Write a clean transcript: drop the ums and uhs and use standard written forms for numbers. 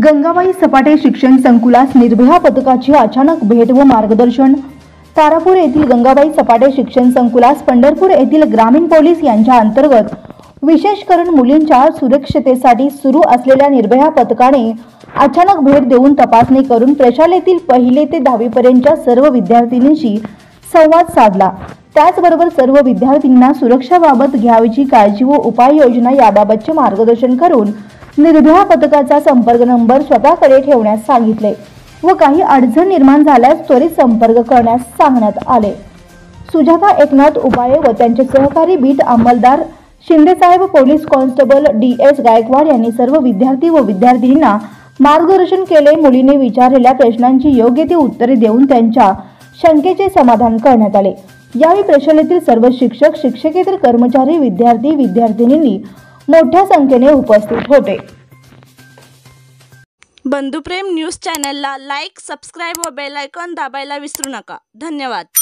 गंगाबाई सपाटे शिक्षण संकुलास निर्भया पथकाची अचानक भेट व मार्गदर्शन। तारापूर येथील गंगाबाई सपाटे शिक्षण संकुलास पंढरपूर येथील ग्रामीण पोलीस यांच्या अंतर्गत विशेष करून मुलींच्या सुरक्षतेसाठी सुरू असलेल्या निर्भया पथकाने अचानक भेट देऊन तपासणी करून प्रशालेतील 1ली ते 10वी पर्यंतच्या सर्व विद्यार्थिनींशी संवाद साधला। त्याचबरोबर सर्व विद्यार्थिनींना सुरक्षाबाबत घ्यावयाची काळजी व उपाययोजना याबाबतचे मार्गदर्शन करून निर्भया पथकाचा संपर्क नंबर स्वतःकडे ठेवण्यास सांगितले व काही अडचण निर्माण झाल्यास त्वरित संपर्क करण्यास सांगण्यात आले। सुजाता एकनाथ उपाळे व त्यांचे सहकारी बीट अंमलदार शिंदेसाहेब, पोलीस कॉन्स्टेबल DS गायकवाड यांनी सर्व विद्यार्थी व विद्यार्थिनींना मार्गदर्शन केले। मुलींनी विचारलेल्या प्रश्नांची योग्य ती उत्तरे देऊन त्यांच्या शंकेचे समाधान करण्यात आले। यावेळी प्रशालेतील सर्व शिक्षक, शिक्षकेतर कर्मचारी, विद्यार्थी, विद्यार्थिनींनी मोठ्या संख्येने उपस्थित होते। बंधुप्रेम न्यूज चॅनलला लाईक, सबस्क्राइब व बेल आयकॉन दाबायला विसरू नका। धन्यवाद।